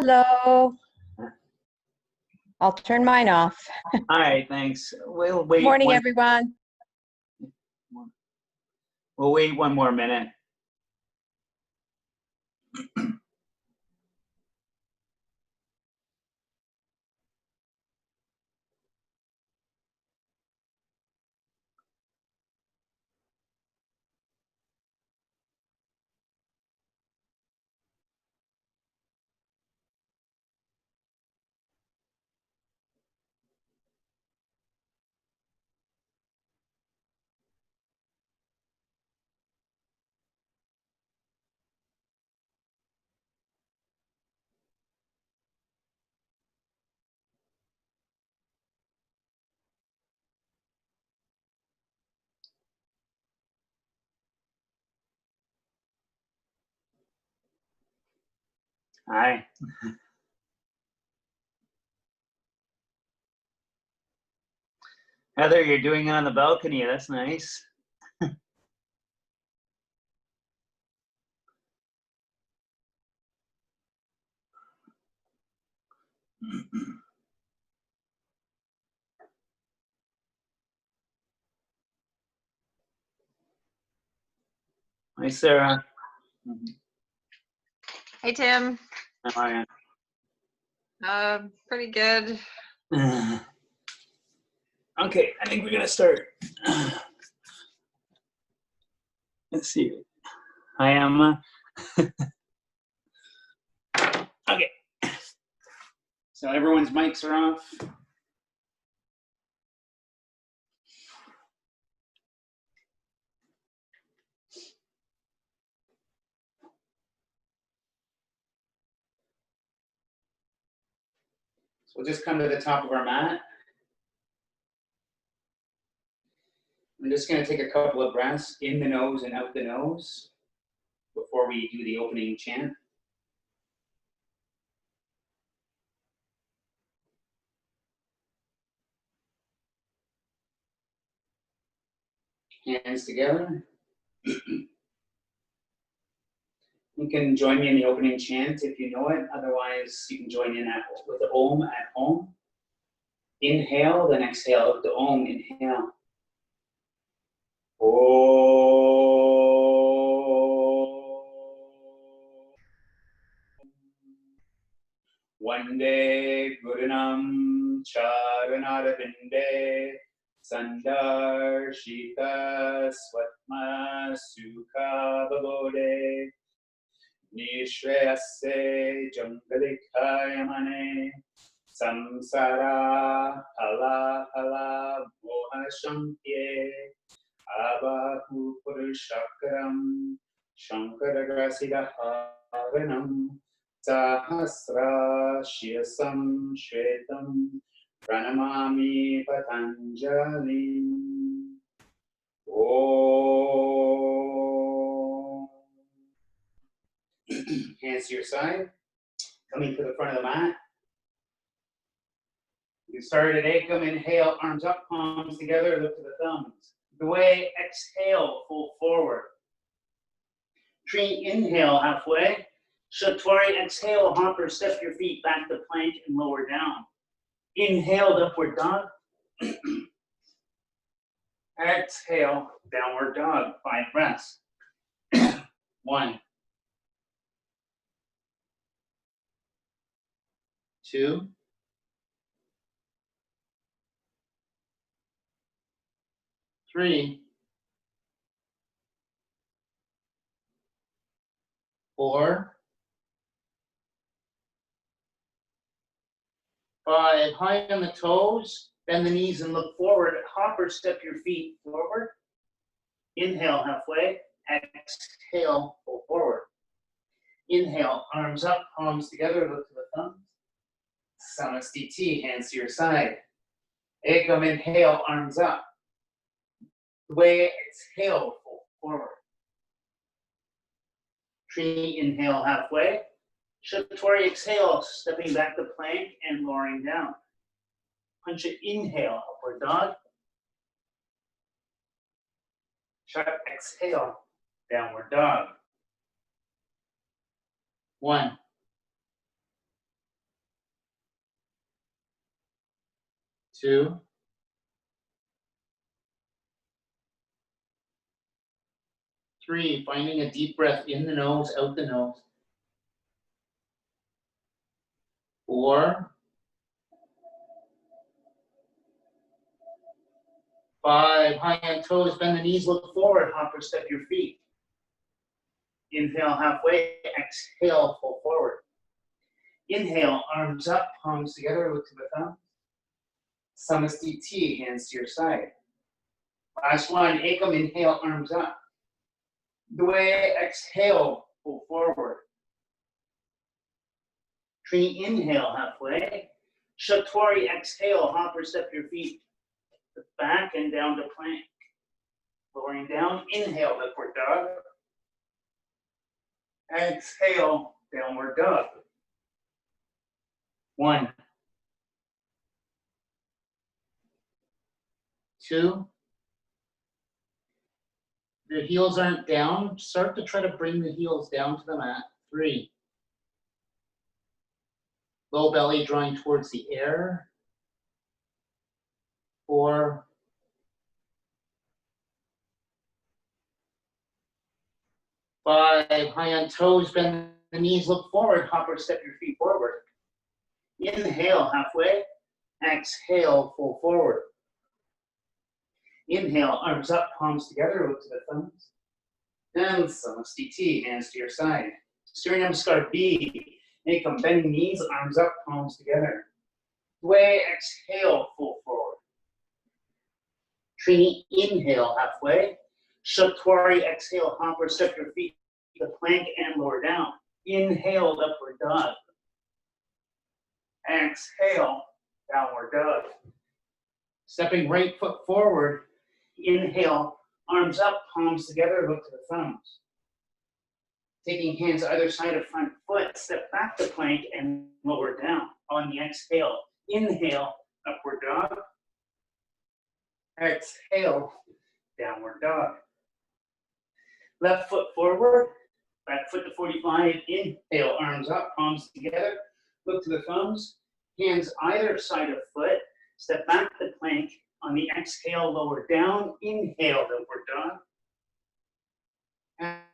Hello. I'll turn mine off. All right, thanks. We'll wait. Morning, everyone. We'll wait one more minute. Hi. Heather, you're doing it on the balcony. That's nice. Hi, Sarah. Hey, Tim. How are you? Pretty good. Okay, I think we're gonna start. Let's see. Hi, Emma. Okay. So everyone's mics are off. So we'll just come to the top of our mat. I'm just going to take a couple of breaths in the nose and out the nose before we do the opening chant. Hands together. You can join me in the opening chant if you know it. Otherwise, you can join in with the Om at home. Inhale, then exhale with the Om. Inhale. Vande Gurunam Charanarvinde Sandarshita Swatma Sukha Babode Nishreyase Jangalikayamane Samsara Hala Hala Moha Shankye Abahu Purushakaram Shankaragrasida Haranam Sahasra Shiyasam Shvetam Pranamami Patanjali. Om. Hands to your side. Coming to the front of the mat. You start at Ekam, inhale, arms up, palms together, lift to the thumbs. The way, exhale, fold forward. Tree, inhale, halfway. Shatori, exhale, hopper, step your feet back to plank and lower down. Inhale, upward dog. Exhale, downward dog, 5 breaths. 1, 2, 3, 4, 5. High on the toes, bend the knees and look forward. Hopper, step your feet forward. Inhale, halfway. Exhale, pull forward. Inhale, arms up, palms together, look to the thumbs. Samasthiti, hands to your side. Ekam, inhale, arms up. Way, exhale, fold forward. Tree, inhale, halfway. Shatori, exhale, stepping back to plank and lowering down. Pancha, inhale, upward dog. Shut, exhale, downward dog. 1, 2, 3, finding a deep breath in the nose, out the nose. 4, 5, high on toes, bend the knees, look forward, hop or step your feet. Inhale halfway, exhale, pull forward. Inhale, arms up, palms together, look to the thumb. Samasthiti, hands to your side. Last one, Ekam, inhale, arms up. Dwe, exhale, pull forward. Trini, inhale, halfway. Shatori, exhale, hop or step your feet back and down to plank. Lowering down, inhale, upward dog. Exhale, downward dog. 1, 2. If your heels aren't down, start to try to bring the heels down to the mat. 3. Low belly drawing towards the air. 4. 5, high on toes, bend the knees, look forward, hop or step your feet forward. Inhale, halfway. Exhale, full forward. Inhale, arms up, palms together, look to the thumbs. And Samasthiti, hands to your side. Surya Namaskar B. Ekam, bending knees, arms up, palms together. Dwe, exhale, full forward. Trini, inhale, halfway. Shatori, exhale, hop or step your feet to plank and lower down. Inhale, upward dog. Exhale, downward dog. Stepping right foot forward. Inhale, arms up, palms together, look to the thumbs. Taking hands either side of front foot, step back to plank and lower down. On the exhale, inhale, upward dog. Exhale, downward dog. Left foot forward, back foot to 45, inhale, arms up, palms together, look to the thumbs, hands either side of foot, step back to plank, on the exhale, lower down, inhale, downward dog,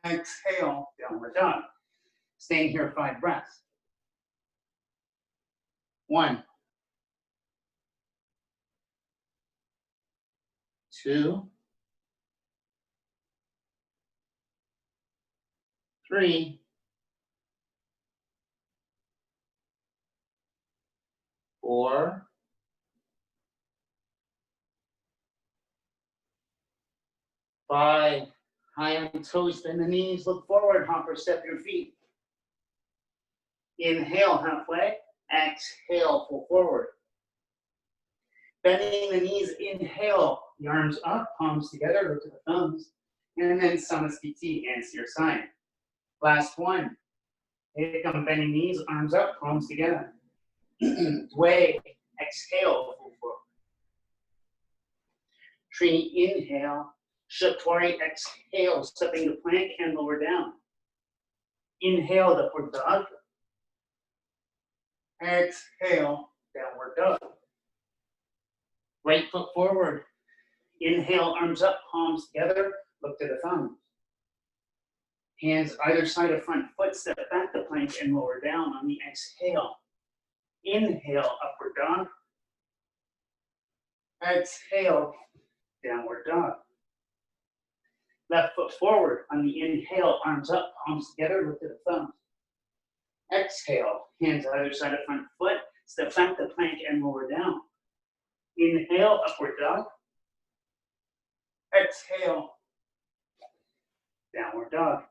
exhale, downward dog. Staying here 5 breaths. 1, 2, 3, 4, 5, high on toes, bend the knees, look forward, hop or step your feet. Inhale, halfway, exhale, pull forward. Bending the knees, inhale, the arms up, palms together, look to the thumbs. And then Samasthiti, hands to your side. Last one. Ekam, bending knees, arms up, palms together. Dwe, exhale, pull forward. Trini, inhale. Shatori, exhale, stepping to plank and lower down. Inhale, upward dog. Exhale, downward dog. Right foot forward. Inhale, arms up, palms together, look to the thumbs. Hands either side of front foot, step back to plank and lower down on the exhale. Inhale, upward dog. Exhale, downward dog. Left foot forward on the inhale, arms up, palms together, look to the thumbs. Exhale, hands either side of front foot, step back to plank and lower down. Inhale, upward dog. Exhale, downward dog.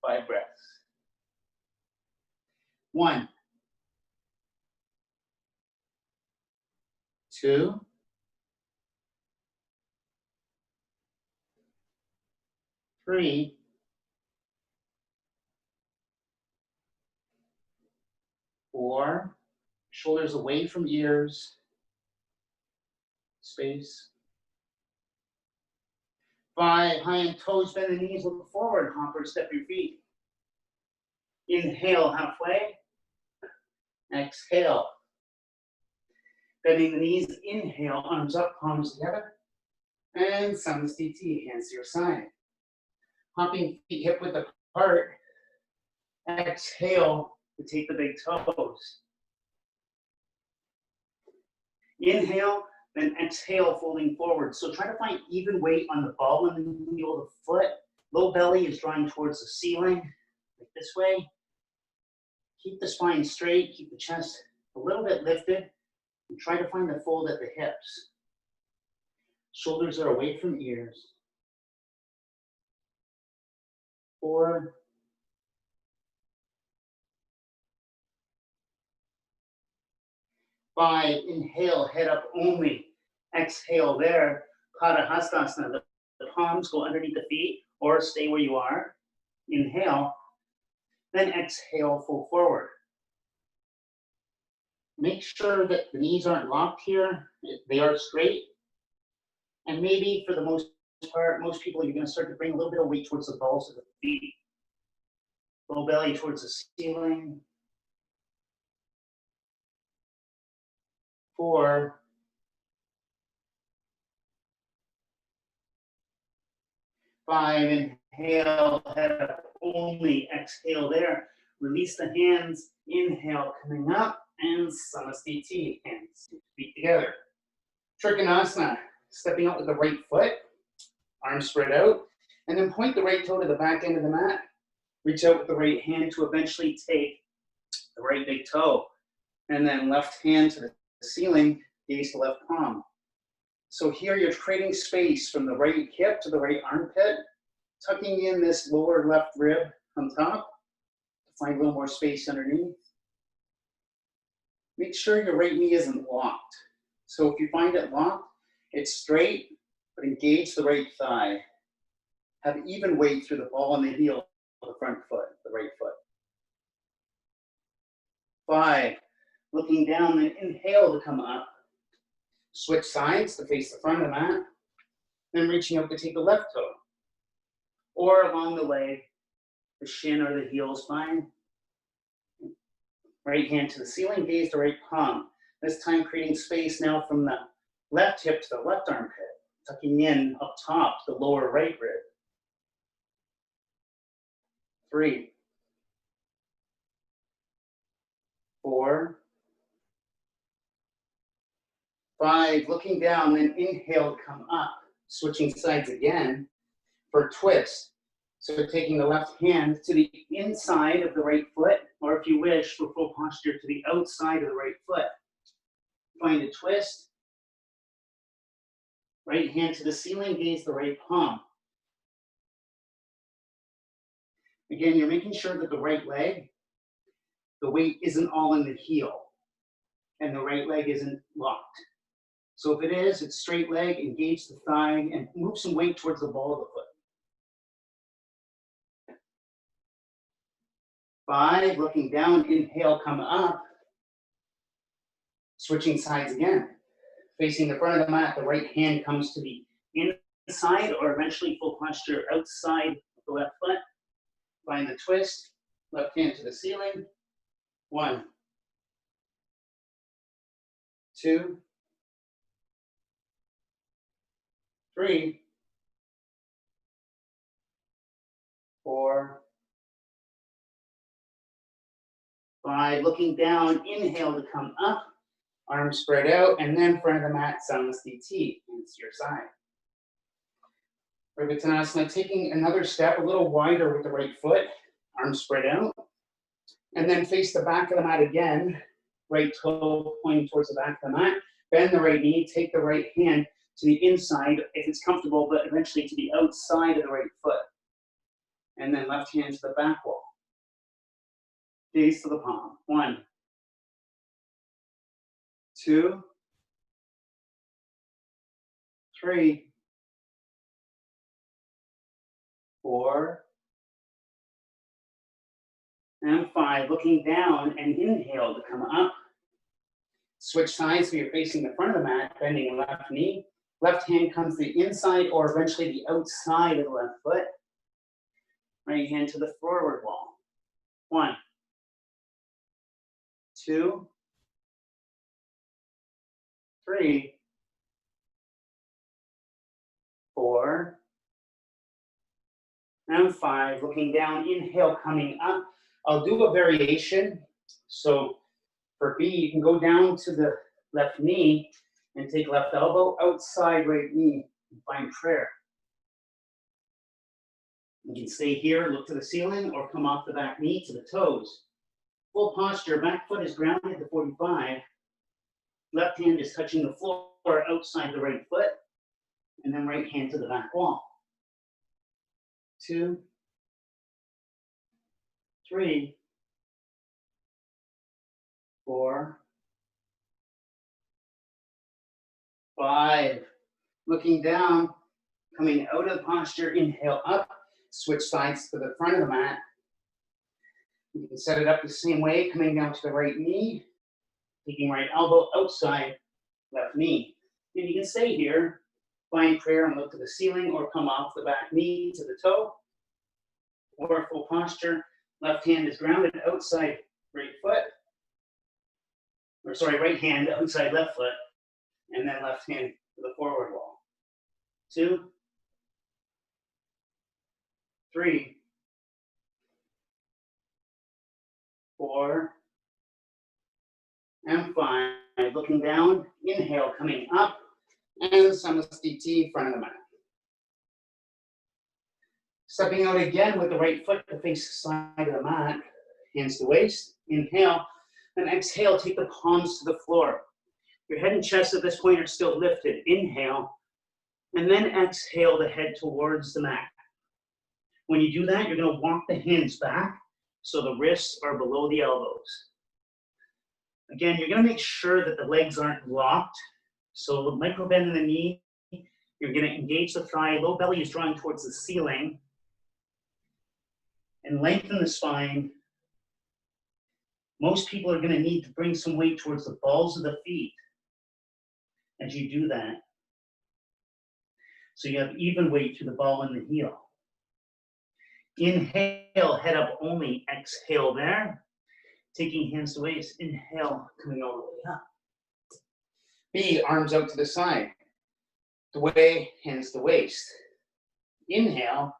5 breaths. 1, 2, 3, 4, shoulders away from ears, space. 5, high on toes, bend the knees, look forward, hop or step your feet. Inhale, halfway. Exhale. Bending the knees, inhale, arms up, palms together. And Samasthiti, hands to your side. Hopping feet hip width apart. Exhale to take the big toes. Inhale, then exhale, folding forward. So try to find even weight on the ball and the heel of the foot. Low belly is drawing towards the ceiling, like this way. Keep the spine straight, keep the chest a little bit lifted, and try to find the fold at the hips. Shoulders are away from ears. 4, 5, inhale, head up only. Exhale there, Padahastasana. The palms go underneath the feet or stay where you are. Inhale, then exhale, full forward. Make sure that the knees aren't locked here. They are straight. And maybe for the most part, most people, you're going to start to bring a little bit of weight towards the balls of the feet. Low belly towards the ceiling. 4, 5, inhale, head up only, exhale there. Release the hands, inhale, coming up, and Samasthiti, hands, feet together. Trikonasana, stepping out with the right foot, arms spread out, and then point the right toe to the back end of the mat. Reach out with the right hand to eventually take the right big toe, and then left hand to the ceiling, gaze the left palm. So here you're creating space from the right hip to the right armpit, tucking in this lower left rib on top to find a little more space underneath. Make sure your right knee isn't locked. So if you find it locked, it's straight, but engage the right thigh. Have even weight through the ball and the heel of the front foot, the right foot. 5, looking down, then inhale to come up. Switch sides to face the front of the mat, then reaching out to take the left toe. Or along the leg, the shin or the heel is fine. Right hand to the ceiling, gaze the right palm. This time creating space now from the left hip to the left armpit, tucking in up top the lower right rib. 3, 4, 5, looking down, then inhale to come up. Switching sides again for a twist. So taking the left hand to the inside of the right foot, or if you wish, for full posture, to the outside of the right foot. Find a twist. Right hand to the ceiling, gaze the right palm. Again, you're making sure that the right leg, the weight isn't all in the heel, and the right leg isn't locked. So if it is, it's straight leg, engage the thigh, and move some weight towards the ball of the foot. 5, looking down, inhale, come up. Switching sides again. Facing the front of the mat, the right hand comes to the inside or eventually full posture outside of the left foot. Find the twist, left hand to the ceiling. 1, 2, 3, 4, 5, looking down, inhale to come up, arms spread out, and then front of the mat, Samasthiti, hands to your side. Virabhadrasana, taking another step a little wider with the right foot, arms spread out, and then face the back of the mat again, right toe pointing towards the back of the mat, bend the right knee, take the right hand to the inside if it's comfortable, but eventually to the outside of the right foot, and then left hand to the back wall. Gaze to the palm. 1, 2, 3, 4, and 5. Looking down and inhale to come up. Switch sides so you're facing the front of the mat, bending left knee. Left hand comes to the inside or eventually the outside of the left foot. Right hand to the forward wall. 1, 2, 3, 4, and 5. Looking down, inhale, coming up. I'll do a variation. So for B, you can go down to the left knee and take left elbow outside right knee and find prayer. You can stay here, look to the ceiling, or come off the back knee to the toes. Full posture, back foot is grounded to 45. Left hand is touching the floor outside the right foot, and then right hand to the back wall. 2, 3, 4, 5. Looking down, coming out of the posture, inhale up, switch sides to the front of the mat. You can set it up the same way, coming down to the right knee, taking right elbow outside left knee. And you can stay here, find prayer and look to the ceiling, or come off the back knee to the toe, or full posture. Left hand is grounded outside right foot, or sorry, right hand outside left foot, and then left hand to the forward wall. 2, 3, 4, and 5. Looking down, inhale, coming up, and Samasthiti, front of the mat. Stepping out again with the right foot to face the side of the mat, hands to waist, inhale, and exhale, take the palms to the floor. Your head and chest at this point are still lifted. Inhale, and then exhale the head towards the mat. When you do that, you're going to walk the hands back so the wrists are below the elbows. Again, you're going to make sure that the legs aren't locked. So with micro bend in the knee, you're going to engage the thigh. Low belly is drawing towards the ceiling. And lengthen the spine. Most people are going to need to bring some weight towards the balls of the feet as you do that. So you have even weight through the ball and the heel. Inhale, head up only. Exhale there. Taking hands to waist. Inhale, coming all the way up. B, arms out to the side. The way, hands to waist. Inhale.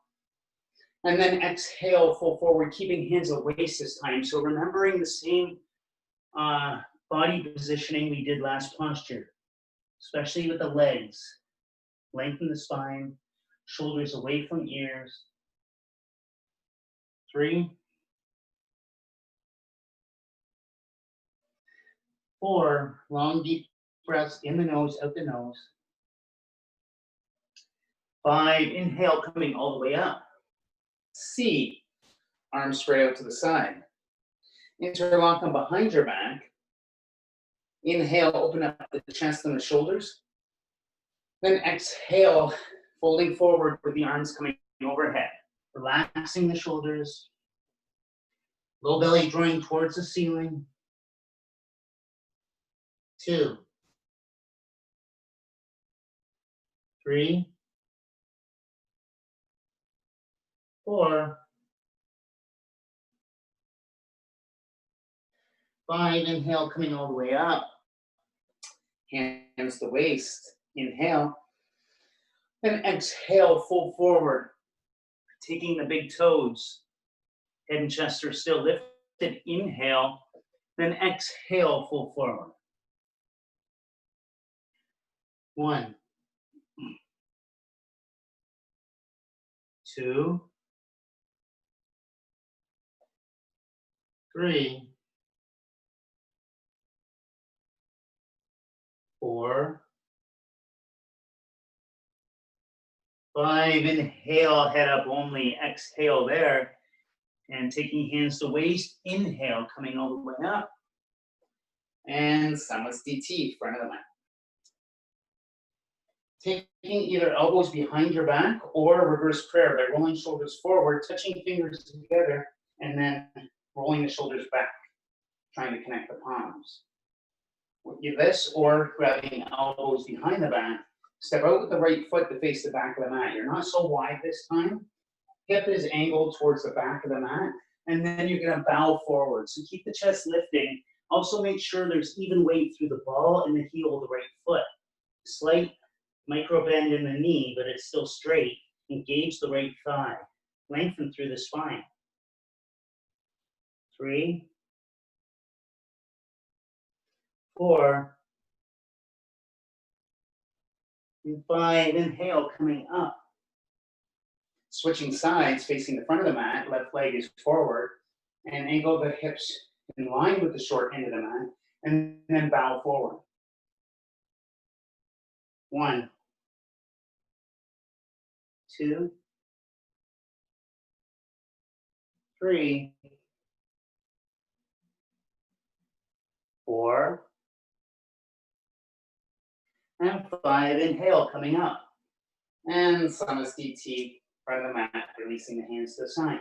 And then exhale, full forward, keeping hands at waist this time. So remembering the same body positioning we did last posture, especially with the legs. Lengthen the spine, shoulders away from ears. 3, 4, long deep breaths in the nose, out the nose. 5, inhale, coming all the way up. C, arms spread out to the side. Interlock them behind your back. Inhale, open up the chest and the shoulders. Then exhale, folding forward with the arms coming overhead. Relaxing the shoulders. Low belly drawing towards the ceiling. 2, 3, 4, 5, inhale, coming all the way up. Hands to waist, inhale. Then exhale, full forward. Taking the big toes. Head and chest are still lifted, inhale. Then exhale, full forward. 1, 2, 3, 4, 5, inhale, head up only, exhale there. And taking hands to waist, inhale, coming all the way up. And Samasthiti, front of the mat. Taking either elbows behind your back or reverse prayer by rolling shoulders forward, touching fingers together, and then rolling the shoulders back, trying to connect the palms. With this, or grabbing elbows behind the back, step out with the right foot to face the back of the mat. You're not so wide this time. Hip is angled towards the back of the mat, and then you're going to bow forward. So keep the chest lifting Also make sure there's even weight through the ball and the heel of the right foot. Slight micro bend in the knee, but it's still straight. Engage the right thigh. Lengthen through the spine. 3, 4, and 5. Inhale, coming up. Switching sides, facing the front of the mat. Left leg is forward. And angle the hips in line with the short end of the mat. And then bow forward. 1, 2, 3, 4, and 5. Inhale, coming up. And Samasthiti, front of the mat, releasing the hands to the side.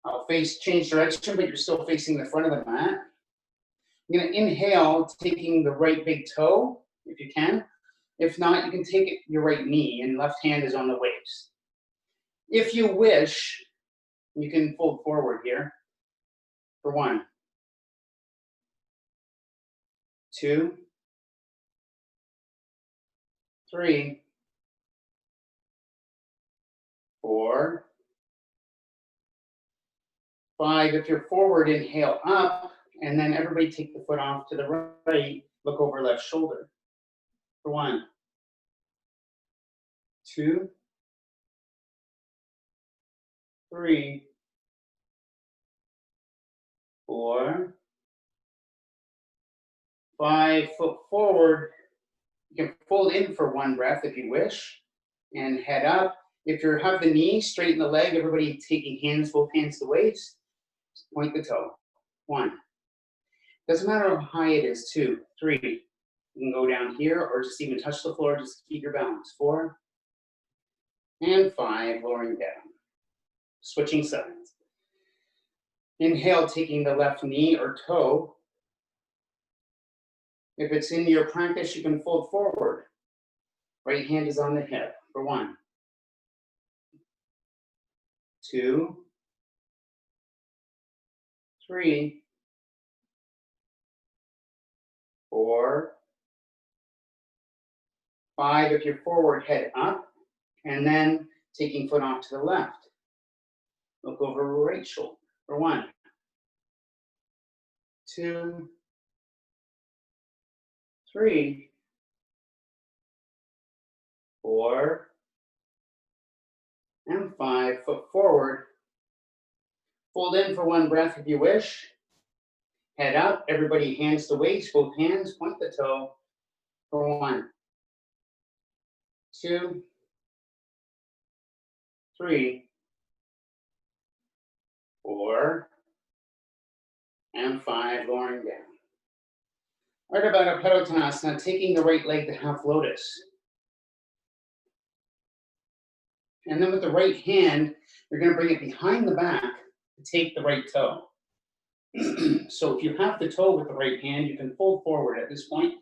I'll change direction, but you're still facing the front of the mat. You're gonna inhale, taking the right big toe, if you can. If not, you can take your right knee, and left hand is on the waist. If you wish, you can fold forward here for 1, 2, 3, 4, 5. If you're forward, inhale up, and then everybody take the foot off to the right, look over left shoulder. For 1, 2, 3, 4, 5. Foot forward. You can fold in for 1 breath if you wish, and head up. If you have the knee, straighten the leg. Everybody taking hands, both hands to the waist. Point the toe. 1. Doesn't matter how high it is. 2, 3. You can go down here or just even touch the floor. Just keep your balance. 4, and 5. Lowering down. Switching sides. Inhale, taking the left knee or toe. If it's in your practice, you can fold forward. Right hand is on the hip. For 1, 2, 3, 4, 5. If you're forward, head up, and then taking foot off to the left. Look over right shoulder. For 1, 2, 3, 4, and 5. Foot forward. Fold in for 1 breath if you wish. Head up. Everybody hands to waist. Both hands. Point the toe. For 1, 2, 3, 4, and 5. Lowering down. Ardha Baddha Padottanasana, taking the right leg to half lotus. And then with the right hand, you're going to bring it behind the back to take the right toe. So if you have the toe with the right hand, you can fold forward at this point.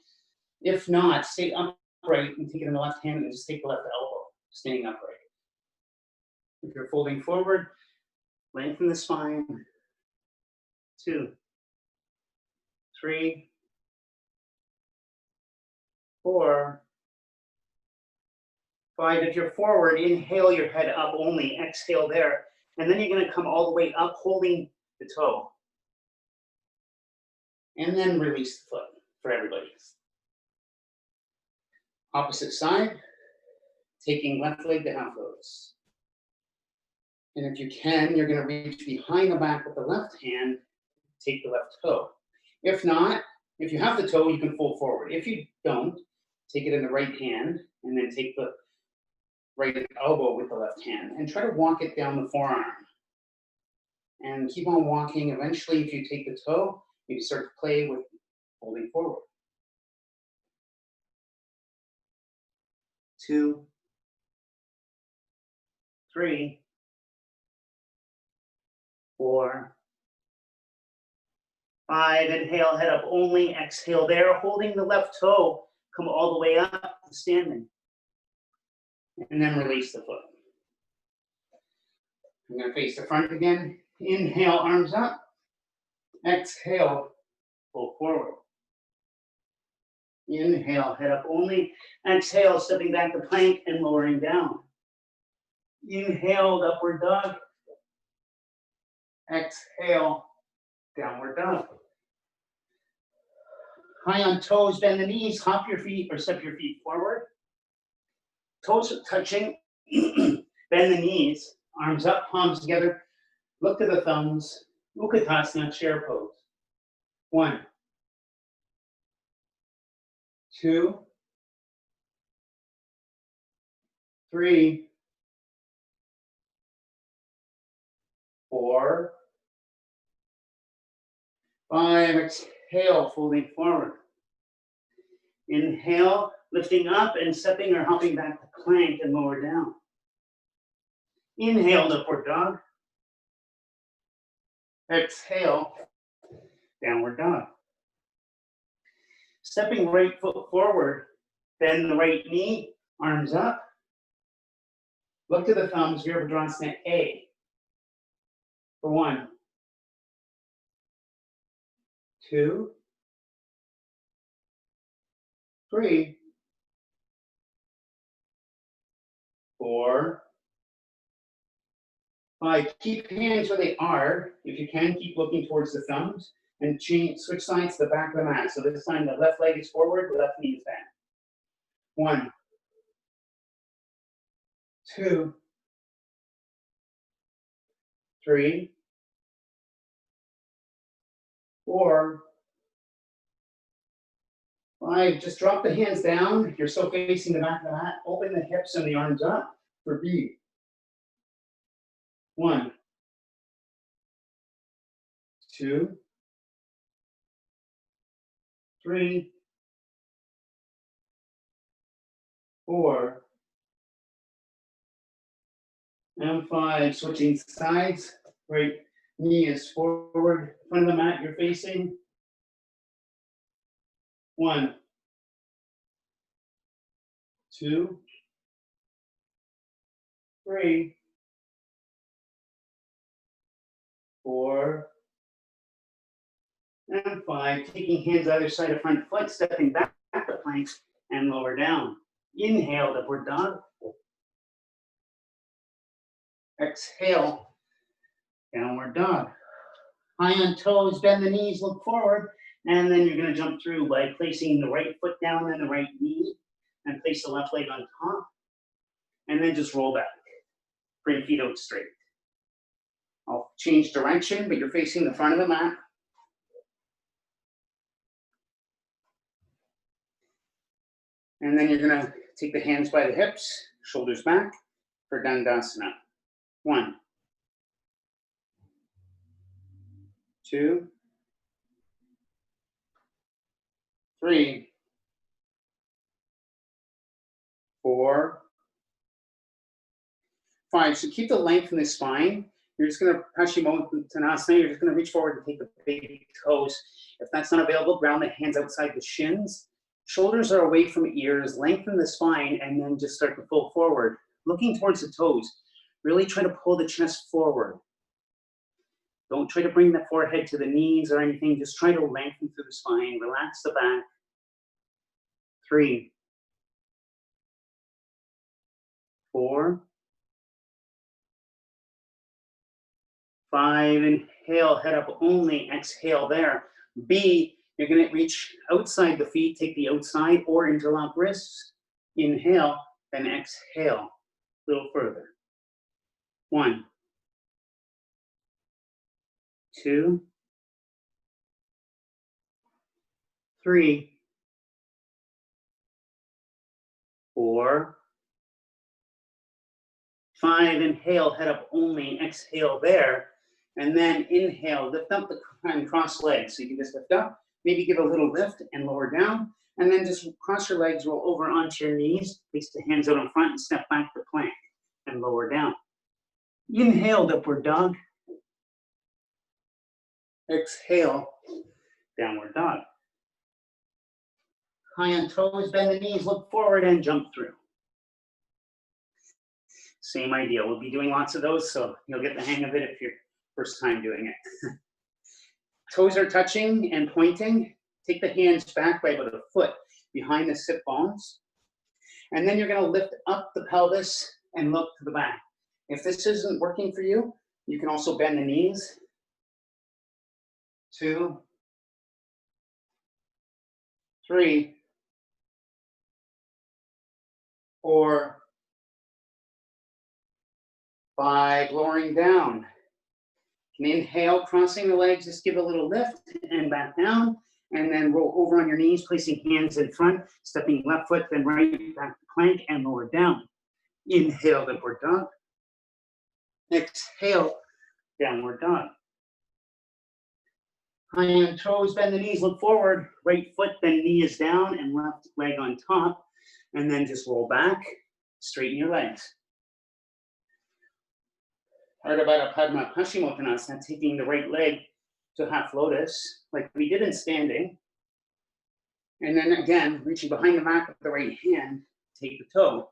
If not, stay upright and take it in the left hand and just take the left elbow, staying upright. If you're folding forward, lengthen the spine. 2, 3, 4, 5. If you're forward, inhale your head up only, exhale there. And then you're going to come all the way up, holding the toe. And then release the foot for everybody. Opposite side, taking left leg to half lotus. And if you can, you're going to reach behind the back with the left hand, take the left toe. If not, if you have the toe, you can fold forward. If you don't, take it in the right hand and then take the right elbow with the left hand and try to walk it down the forearm. And keep on walking. Eventually, if you take the toe, you can start to play with folding forward. 2, 3, 4, 5. Inhale, head up only. Exhale there, holding the left toe. Come all the way up to standing. And then release the foot. I'm going to face the front again. Inhale, arms up. Exhale, pull forward. Inhale, head up only. Exhale, stepping back to plank and lowering down. Inhale, upward dog. Exhale, downward dog. High on toes, bend the knees, hop your feet or step your feet forward. Toes are touching, bend the knees, arms up, palms together. Look to the thumbs, Utkatasana, chair pose. 1, 2, 3, 4, 5. Exhale, folding forward. Inhale, lifting up and stepping or hopping back to plank and lower down. Inhale, upward dog. Exhale, downward dog. Stepping right foot forward, bend the right knee, arms up. Look to the thumbs, Virabhadrasana A. For 1, 2, 3, 4, 5. Keep hands where they are. If you can, keep looking towards the thumbs and switch sides to the back of the mat. So this time the left leg is forward, the left knee is back. 1, 2, 3, 4, 5. Just drop the hands down. You're still facing the back of the mat. Open the hips and the arms up for B. 1, 2, 3, 4, and 5. Switching sides. Right knee is forward. Front of the mat you're facing. 1, 2, 3, 4, and 5. Taking hands either side of front foot, stepping back to plank and lower down. Inhale, upward dog. Exhale, downward dog. High on toes, bend the knees, look forward, and then you're going to jump through by placing the right foot down and the right knee, and place the left leg on top, and then just roll back. Bring feet out straight. I'll change direction, but you're facing the front of the mat. And then you're going to take the hands by the hips, shoulders back for Dandasana. 1, 2, 3, 4, 5. So keep the length in the spine. You're just going to Paschimottanasana. You're just going to reach forward and take the big toes. If that's not available, ground the hands outside the shins. Shoulders are away from ears. Lengthen the spine and then just start to pull forward. Looking towards the toes. Really try to pull the chest forward. Don't try to bring the forehead to the knees or anything. Just try to lengthen through the spine. Relax the back. 3, 4, 5. Inhale, head up only. Exhale there. B, you're going to reach outside the feet. Take the outside or interlock wrists. Inhale, then exhale. A little further. 1, 2, 3, 4, 5. Inhale, head up only. Exhale there. And then inhale, lift up and cross legs. So you can just lift up, maybe give a little lift and lower down. And then just cross your legs, roll over onto your knees, place the hands out in front and step back to plank and lower down. Inhale, upward dog. Exhale, downward dog. High on toes, bend the knees, look forward and jump through. Same idea. We'll be doing lots of those, so you'll get the hang of it if you're first time doing it. Toes are touching and pointing. Take the hands back by about a foot behind the sit bones. And then you're gonna lift up the pelvis and look to the back. If this isn't working for you, you can also bend the knees. 2, 3, 4, 5, lowering down. And inhale, crossing the legs, just give a little lift and back down. And then roll over on your knees, placing hands in front, stepping left foot, then right back to plank and lower down. Inhale, upward dog. Exhale, downward dog. High on toes, bend the knees, look forward. Right foot, then knee is down and left leg on top. And then just roll back, straighten your legs. Ardha Padma Paschimottanasana, taking the right leg to half lotus, like we did in standing. And then again, reaching behind the mat with the right hand, take the toe.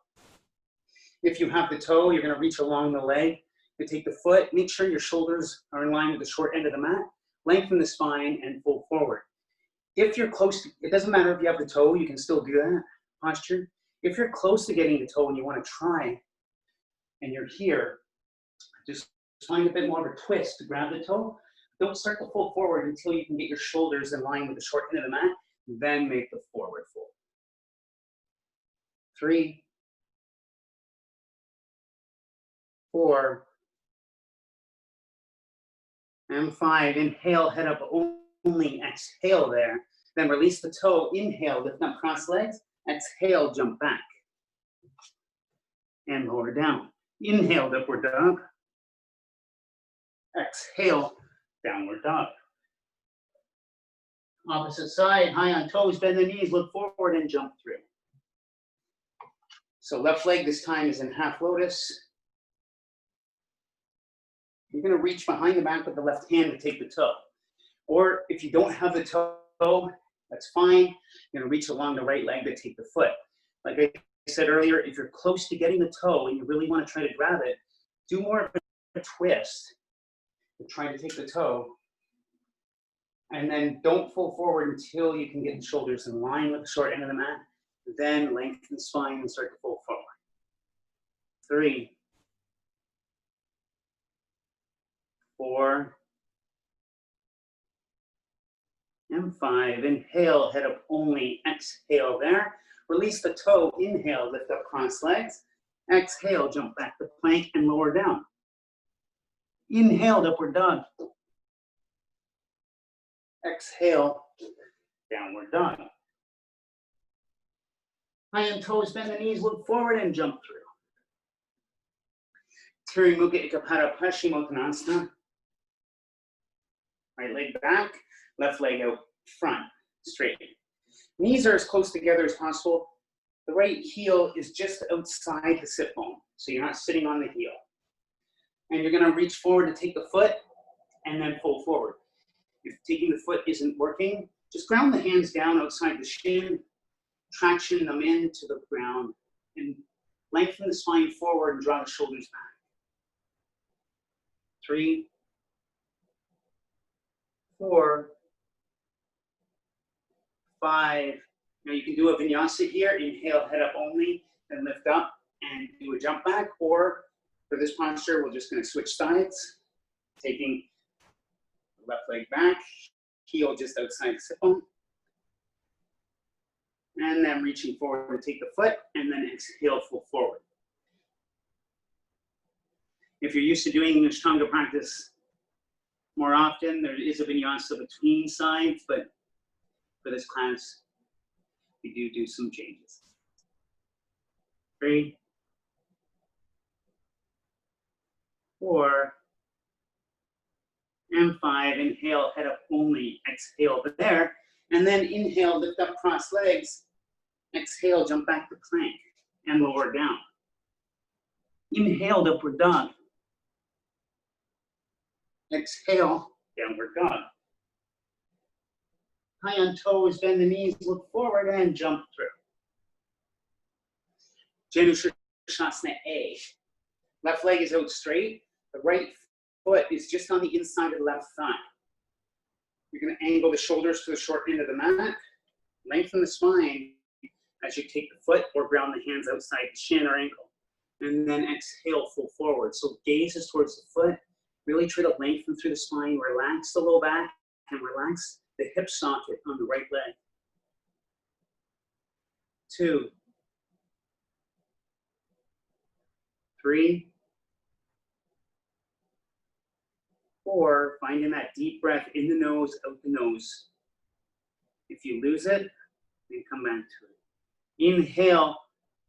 If you have the toe, you're gonna reach along the leg to take the foot. Make sure your shoulders are in line with the short end of the mat. Lengthen the spine and pull forward. If you're close to, it doesn't matter if you have the toe, you can still do that posture. If you're close to getting the toe and you wanna try, and you're here, just find a bit more of a twist to grab the toe. Don't start to fold forward until you can get your shoulders in line with the short end of the mat, then make the forward fold. 3, 4, and 5. Inhale, head up only, exhale there. Then release the toe, inhale, lift up cross legs, exhale, jump back. And lower down. Inhale, upward dog. Exhale, downward dog. Opposite side, high on toes, bend the knees, look forward and jump through. So left leg this time is in half lotus. You're gonna reach behind the back with the left hand to take the toe. Or if you don't have the toe, that's fine. You're gonna reach along the right leg to take the foot. Like I said earlier, if you're close to getting the toe and you really wanna try to grab it, do more of a twist to try to take the toe. And then don't pull forward until you can get the shoulders in line with the short end of the mat. Then lengthen the spine and start to pull forward. 3, 4, and 5. Inhale, head up only, exhale there. Release the toe, inhale, lift up cross legs. Exhale, jump back to plank and lower down. Inhale, upward dog. Exhale, downward dog. High on toes, bend the knees, look forward and jump through. Tirumukha Ekapada Paschimottanasana. Right leg back, left leg out front, straight. Knees are as close together as possible. The right heel is just outside the sit bone, so you're not sitting on the heel. And you're gonna reach forward to take the foot and then pull forward. If taking the foot isn't working, just ground the hands down outside the shin, traction them into the ground, and lengthen the spine forward and draw the shoulders back. 3, 4, 5. Now you can do a vinyasa here. Inhale, head up only, and lift up and do a jump back. Or for this posture, we're just gonna switch sides, taking the left leg back, heel just outside the sit bone. And then reaching forward to take the foot, and then exhale, full forward. If you're used to doing Ashtanga practice more often, there is a vinyasa between sides, but for this class, we do some changes. 3, 4, and 5. Inhale, head up only, exhale there. And then inhale, lift up cross legs. Exhale, jump back to plank and lower down. Inhale, upward dog. Exhale, downward dog. High on toes, bend the knees, look forward and jump through. Janushirshasana A. Left leg is out straight. The right foot is just on the inside of the left thigh. You're going to angle the shoulders to the short end of the mat. Lengthen the spine as you take the foot or ground the hands outside the shin or ankle. And then exhale, full forward. So gaze is towards the foot. Really try to lengthen through the spine. Relax the low back and relax the hip socket on the right leg. 2, 3, 4. Finding that deep breath in the nose, out the nose. If you lose it, then come back to it. Inhale,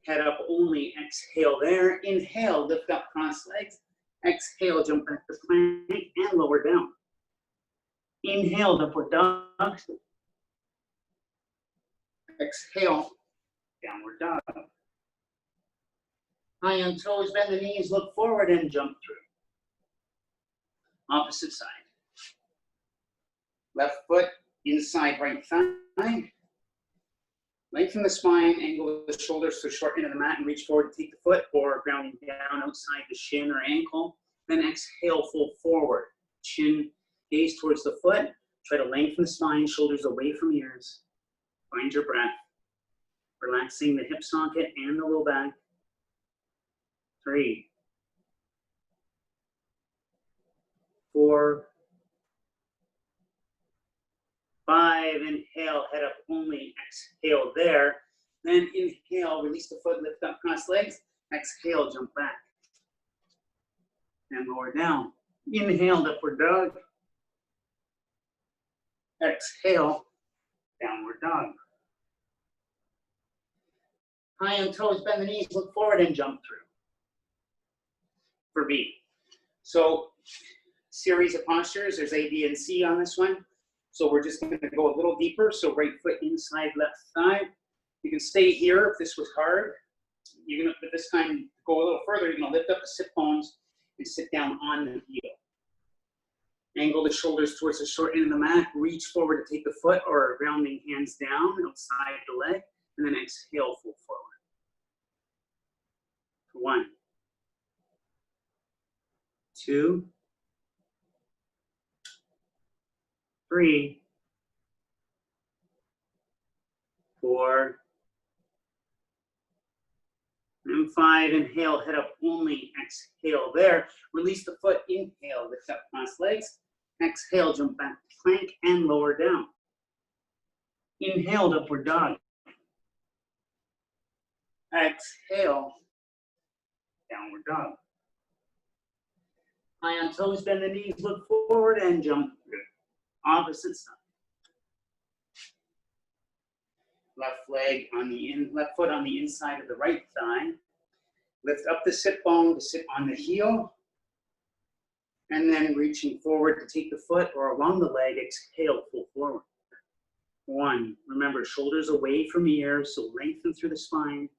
head up only. Exhale there. Inhale, lift up, cross legs. Exhale, jump back to plank and lower down. Inhale, upward dog. Exhale, downward dog. High on toes, bend the knees, look forward and jump through. Opposite side. Left foot inside right thigh. Lengthen the spine, angle the shoulders to the short end of the mat and reach forward to take the foot or grounding down outside the shin or ankle. Then exhale, full forward. Chin, gaze towards the foot. Try to lengthen the spine, shoulders away from ears. Find your breath. Relaxing the hip socket and the low back. 3, 4, 5, inhale, head up only, exhale there. Then inhale, release the foot, lift up, cross legs. Exhale, jump back. And lower down. Inhale, upward dog. Exhale, downward dog. High on toes, bend the knees, look forward and jump through. For B. So, series of postures, there's A, B, and C on this one. So we're just going to go a little deeper. So right foot inside left thigh. You can stay here if this was hard. You're going to, but this time, go a little further. You're going to lift up the sit bones and sit down on the heel. Angle the shoulders towards the short end of the mat. Reach forward to take the foot or grounding hands down outside the leg. And then exhale, full forward. 1, 2, 3, 4, and 5. Inhale, head up only. Exhale there. Release the foot. Inhale, lift up, cross legs. Exhale, jump back to plank and lower down. Inhale, upward dog. Exhale, downward dog. High on toes, bend the knees, look forward and jump through. Opposite side. Left foot on the inside of the right thigh. Lift up the sit bone to sit on the heel. And then reaching forward to take the foot or along the leg, exhale, full forward. 1, remember shoulders away from ears, so lengthen through the spine.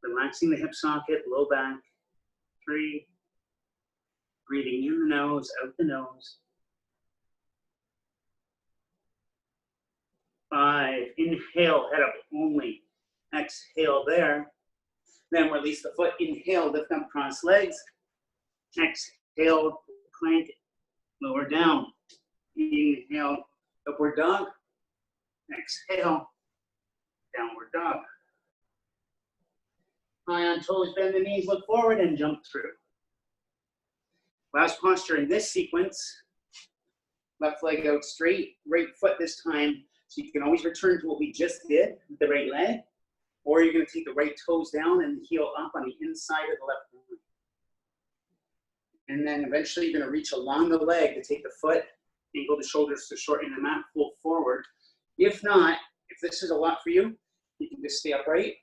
Relaxing the hip socket, low back. 3, breathing in the nose, out the nose. 5, inhale, head up only. Exhale there. Then release the foot, inhale, lift up, cross legs. Exhale, plank, lower down. Inhale, upward dog. Exhale, downward dog. High on toes, bend the knees, look forward and jump through. Last posture in this sequence. Left leg out straight, right foot this time. So you can always return to what we just did with the right leg. Or you're going to take the right toes down and the heel up on the inside of the left leg. And then eventually you're going to reach along the leg to take the foot, angle the shoulders to shorten the mat, pull forward. If not, if this is a lot for you, you can just stay upright.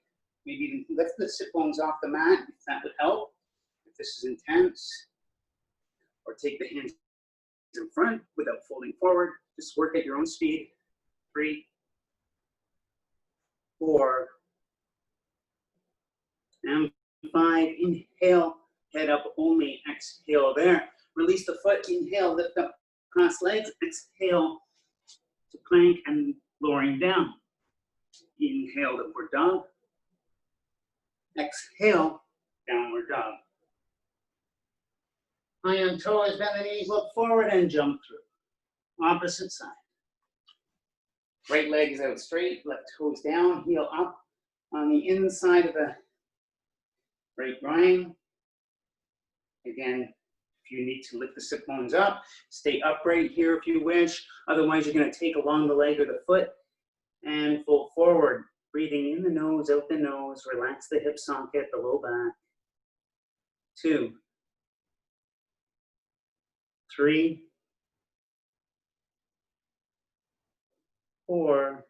Maybe even lift the sit bones off the mat, if that would help. If this is intense. Or take the hands in front without folding forward. Just work at your own speed. 3, 4, and 5. Inhale, head up only. Exhale there. Release the foot. Inhale, lift up, cross legs. Exhale to plank and lowering down. Inhale, upward dog. Exhale, downward dog. High on toes, bend the knees, look forward and jump through. Opposite side. Right leg is out straight, left toes down, heel up on the inside of the right groin. Again, if you need to lift the sit bones up, stay upright here if you wish. Otherwise, you're going to take along the leg or the foot and fold forward. Breathing in the nose, out the nose. Relax the hip socket, the low back. 2, 3, 4,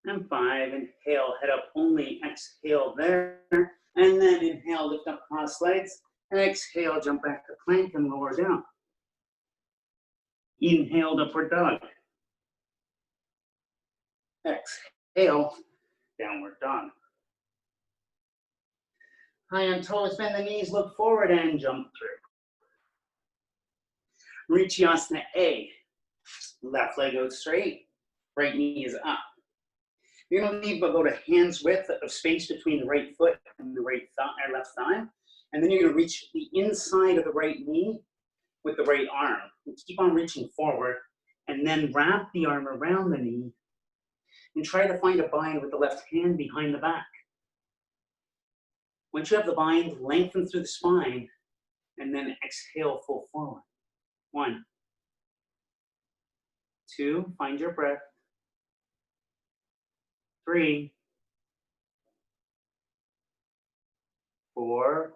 and 5. Inhale, head up only. Exhale there. And then inhale, lift up cross legs. And exhale, jump back to plank and lower down. Inhale, upward dog. Exhale, downward dog. High on toes, bend the knees, look forward and jump through. Richiasana A. Left leg out straight, right knee is up. You're gonna leave about a hand's width of space between the right foot and the right thigh, or left thigh. And then you're gonna reach the inside of the right knee with the right arm. And keep on reaching forward and then wrap the arm around the knee and try to find a bind with the left hand behind the back. Once you have the bind, lengthen through the spine and then exhale, full forward. 1, 2, find your breath. 3, 4,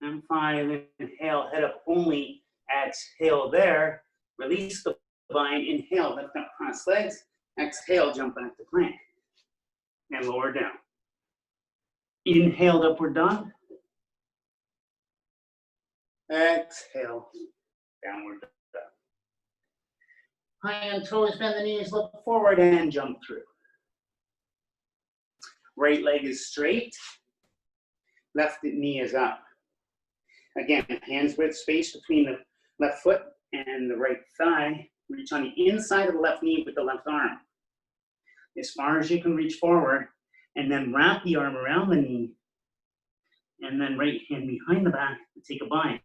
and 5. Inhale, head up only. Exhale there. Release the bind. Inhale, lift up cross legs. Exhale, jump back to plank. And lower down. Inhale, upward dog. Exhale, downward dog. High on toes, bend the knees, look forward and jump through. Right leg is straight. Left knee is up. Again, hands width space between the left foot and the right thigh. Reach on the inside of the left knee with the left arm. As far as you can reach forward, and then wrap the arm around the knee, and then right hand behind the back to take a bind.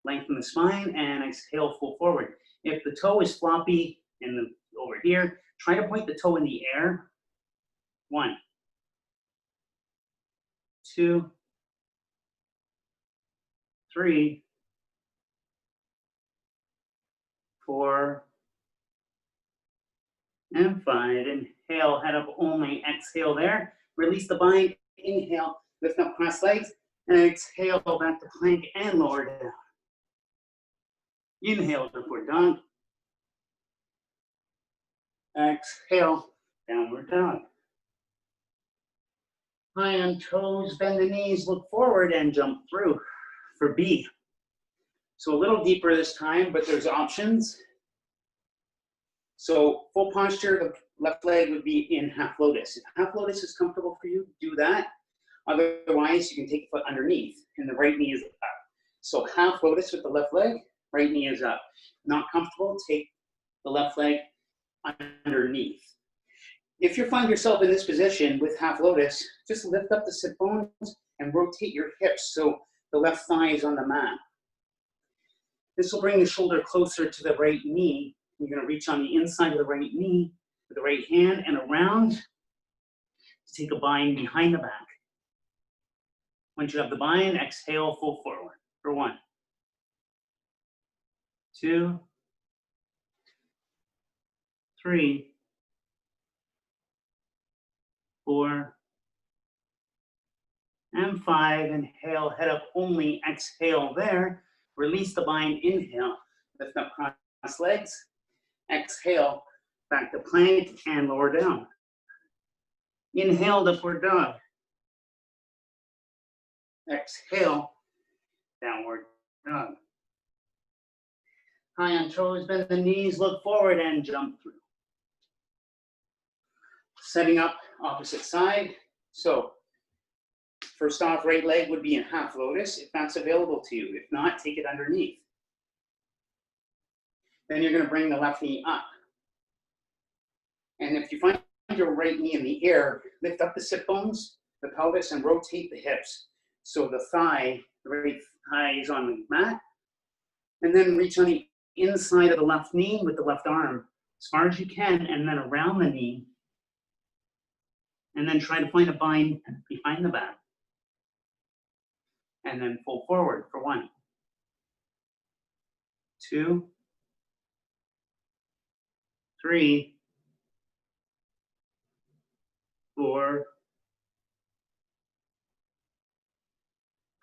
Lengthen the spine and exhale, full forward. If the toe is floppy and over here, try to point the toe in the air. 1, 2, 3, 4, and 5. Inhale, head up only. Exhale there. Release the bind. Inhale, lift up cross legs. And exhale, back to plank and lower down. Inhale, upward dog. Exhale, downward dog. High on toes, bend the knees, look forward and jump through for B. So a little deeper this time, but there's options. So full posture, the left leg would be in half lotus. If half lotus is comfortable for you, do that. Otherwise, you can take the foot underneath and the right knee is up. So half lotus with the left leg, right knee is up. Not comfortable, take the left leg underneath. If you find yourself in this position with half lotus, just lift up the sit bones and rotate your hips so the left thigh is on the mat. This will bring the shoulder closer to the right knee. You're going to reach on the inside of the right knee with the right hand and around to take a bind behind the back. Once you have the bind, exhale, full forward for 1, 2, 3, 4, and 5. Inhale, head up only. Exhale there. Release the bind. Inhale, lift up cross legs. Exhale, back to plank and lower down. Inhale, upward dog. Exhale, downward dog. High on toes, bend the knees, look forward and jump through. Setting up opposite side. So first off, right leg would be in half lotus if that's available to you. If not, take it underneath. Then you're going to bring the left knee up. And if you find your right knee in the air, lift up the sit bones, the pelvis, and rotate the hips. So the thigh, the right thigh is on the mat, And then reach on the inside of the left knee with the left arm as far as you can, and then around the knee. And then try to find a bind behind the back. And then fold forward for 1, 2, 3, 4,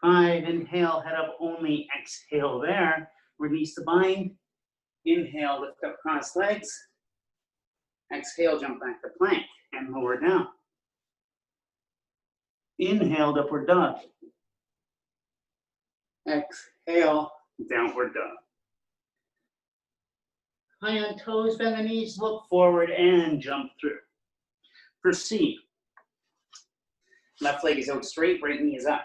5. Inhale, head up only. Exhale there. Release the bind. Inhale, lift up cross legs. Exhale, jump back to plank and lower down. Inhale, upward dog. Exhale, downward dog. High on toes, bend the knees, look forward and jump through. For C, left leg is out straight, right knee is up.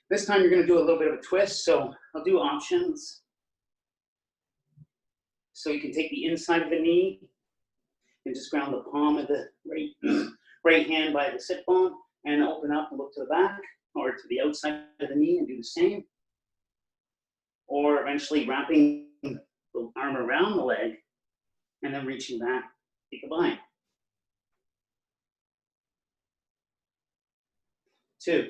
This time you're going to do a little bit of a twist, so I'll do options. So you can take the inside of the knee and just ground the palm of the right hand by the sit bone and open up and look to the back or to the outside of the knee and do the same. Or eventually wrapping the arm around the leg and then reaching back, take a bind. 2,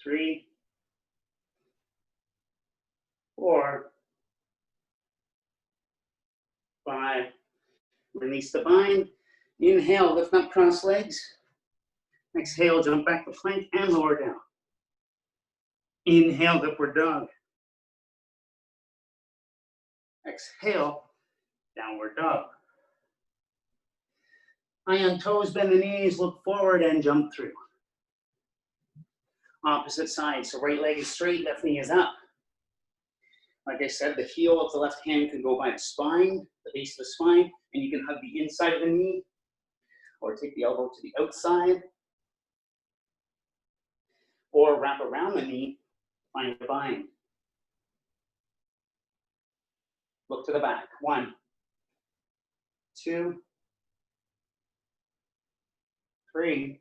3, 4, 5. Release the bind. Inhale, lift up cross legs. Exhale, jump back to plank and lower down. Inhale, upward dog. Exhale, downward dog. High on toes, bend the knees, look forward and jump through. Opposite side, so right leg is straight, left knee is up. Like I said, the heel of the left hand can go by the spine, the base of the spine, and you can hug the inside of the knee, or take the elbow to the outside, or wrap around the knee, find the bind. Look to the back. 1, 2, 3,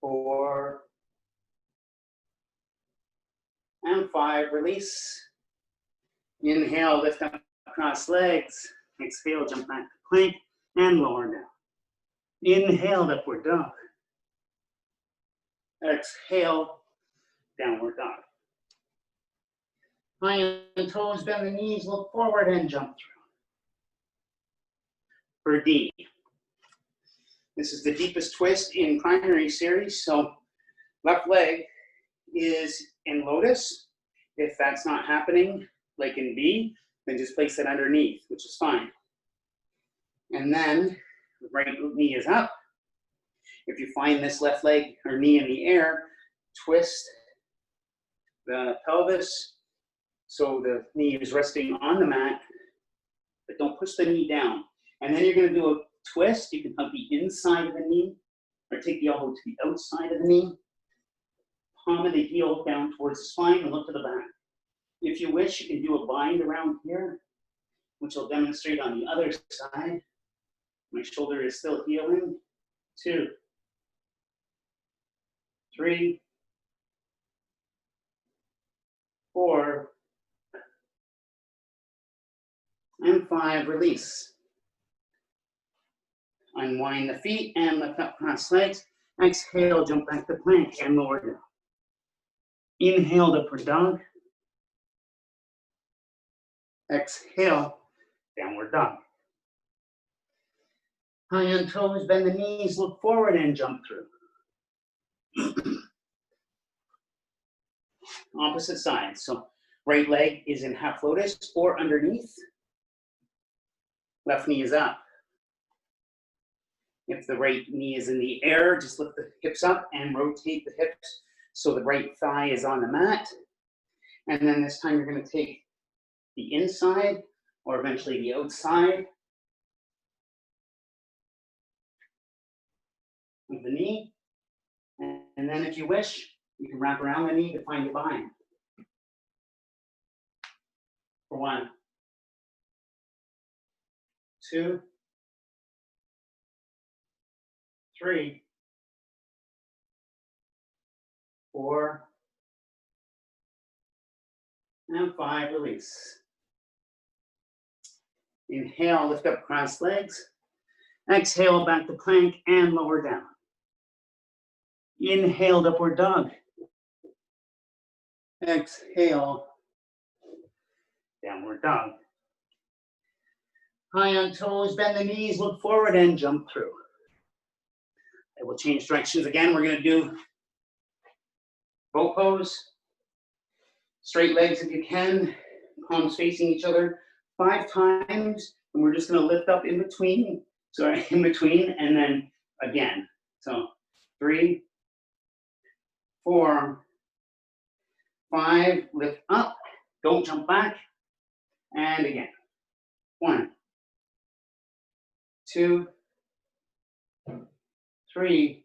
4, and 5. Release. Inhale, lift up cross legs. Exhale, jump back to plank and lower down. Inhale, upward dog. Exhale, downward dog. High on toes, bend the knees, look forward and jump through. For D, this is the deepest twist in primary series. So left leg is in lotus. If that's not happening, like in B, then just place it underneath, which is fine. And then the right knee is up. If you find this left leg or knee in the air, twist the pelvis so the knee is resting on the mat, but don't push the knee down. And then you're going to do a twist. You can hug the inside of the knee or take the elbow to the outside of the knee. Palm of the heel down towards the spine and look to the back. If you wish, you can do a bind around here, which I'll demonstrate on the other side. My shoulder is still healing. 2, 3, 4, and 5. Release. Unwind the feet and lift up cross legs. Exhale, jump back to plank and lower down. Inhale, upward dog. Exhale, downward dog. High on toes, bend the knees, look forward and jump through. Opposite side. So right leg is in half lotus or underneath. Left knee is up. If the right knee is in the air, just lift the hips up and rotate the hips so the right thigh is on the mat. And then this time you're going to take the inside or eventually the outside of the knee. And then if you wish, you can wrap around the knee to find your bind. For 1, 2, 3, 4, and 5, release. Inhale, lift up cross legs. Exhale, back to plank and lower down. Inhale, upward dog. Exhale, downward dog. High on toes, bend the knees, look forward and jump through. I will change directions again. We're going to do boat pose. Straight legs if you can, palms facing each other 5 times, and we're just going to lift up in between. Sorry, in between, and then again. So 3, 4, 5, lift up, don't jump back, and again. 1, 2, 3,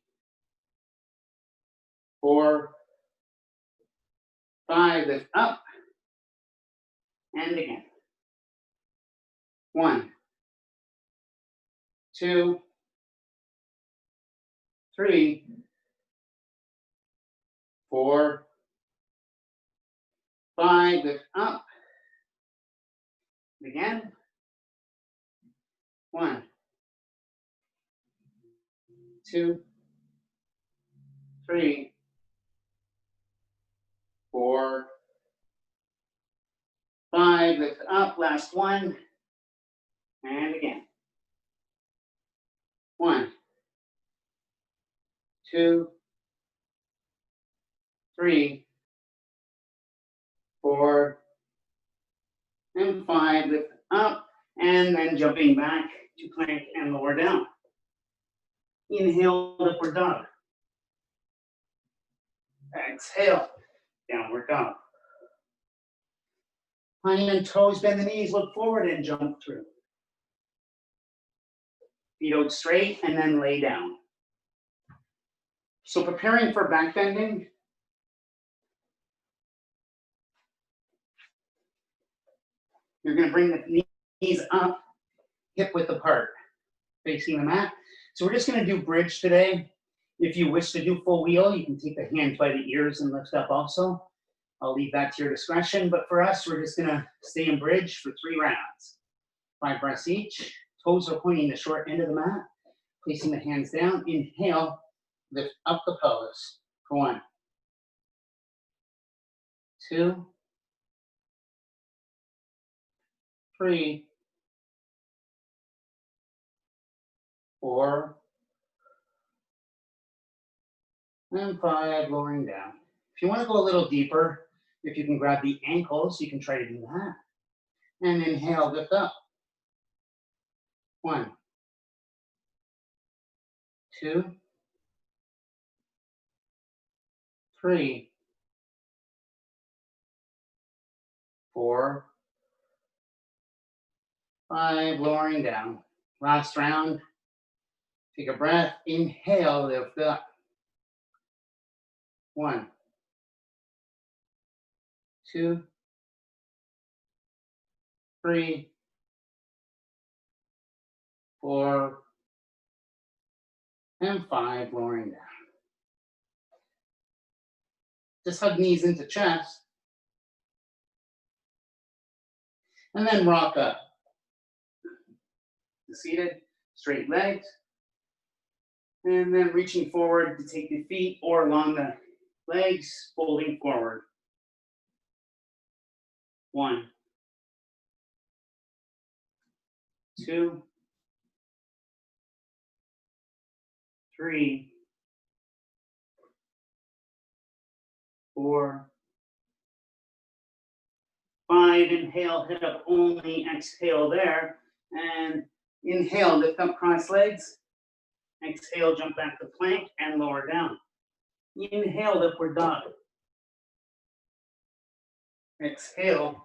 4, 5, lift up, and again. 1, 2, 3, 4, 5, lift up, again. 1, 2, 3, 4, 5, lift up, last one, and again. 1, 2, 3, 4, and 5, lift up, and then jumping back to plank and lower down. Inhale, upward dog. Exhale, downward dog. High on toes, bend the knees, look forward and jump through. Feet out straight and then lay down. So preparing for back bending, you're going to bring the knees up, hip width apart, facing the mat. So we're just going to do bridge today. If you wish to do full wheel, you can take the hands by the ears and lift up also. I'll leave that to your discretion, but for us, we're just going to stay in bridge for 3 rounds. 5 breaths each. Toes are pointing the short end of the mat. Placing the hands down. Inhale, lift up the pelvis. For 1, 2, 3, 4, and 5, lowering down. If you want to go a little deeper, if you can grab the ankles, you can try to do that. And inhale, lift up. 1, 2, 3, 4, 5, lowering down. Last round. Take a breath. Inhale, lift up. 1, 2, 3, 4, and 5, lowering down. Just hug knees into chest. And then rock up. Seated, straight legs. And then reaching forward to take the feet or along the legs, folding forward. 1, 2, 3, 4, 5. Inhale, head up only. Exhale there. And inhale, lift up cross legs. Exhale, jump back to plank and lower down. Inhale, upward dog. Exhale,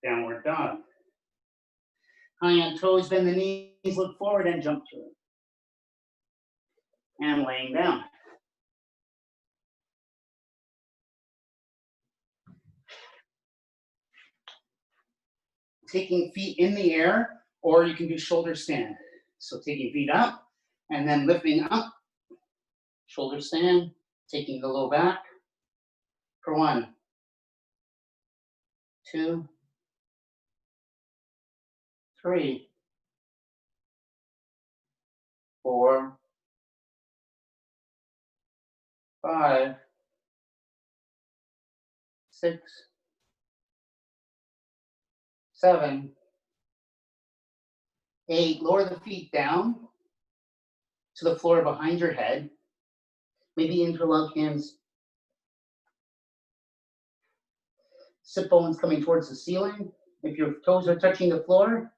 downward dog. High on toes, bend the knees, look forward and jump through. And laying down. Taking feet in the air, or you can do shoulder stand. So taking feet up and then lifting up, shoulder stand, taking the low back, For 1, 2, 3, 4, 5, 6, 7, 8. Lower the feet down to the floor behind your head. Maybe interlock hands. Sit bones coming towards the ceiling. If your toes are touching the floor,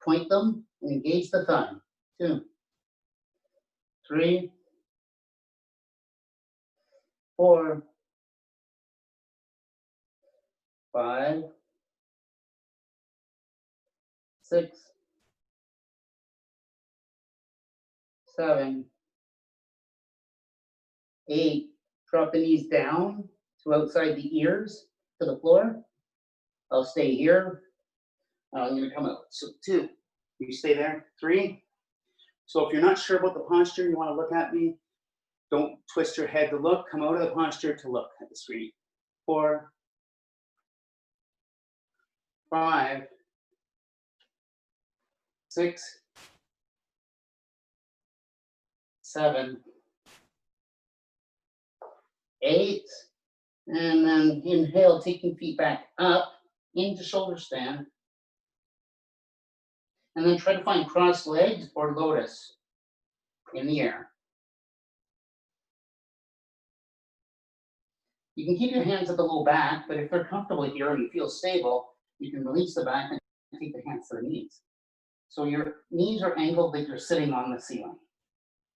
point them and engage the thumb. 2, 3, 4, 5, 6, 7, 8. Drop the knees down to outside the ears to the floor. I'll stay here. I'm going to come out. So 2. You stay there. 3. So if you're not sure about the posture, you want to look at me. Don't twist your head to look. Come out of the posture to look at the screen. 4, 5, 6, 7, 8. And then inhale, taking feet back up into shoulder stand. And then try to find crossed legs or lotus in the air. You can keep your hands at the low back, but if they're comfortable here and you feel stable, you can release the back and take the hands to the knees. So your knees are angled like you're sitting on the ceiling.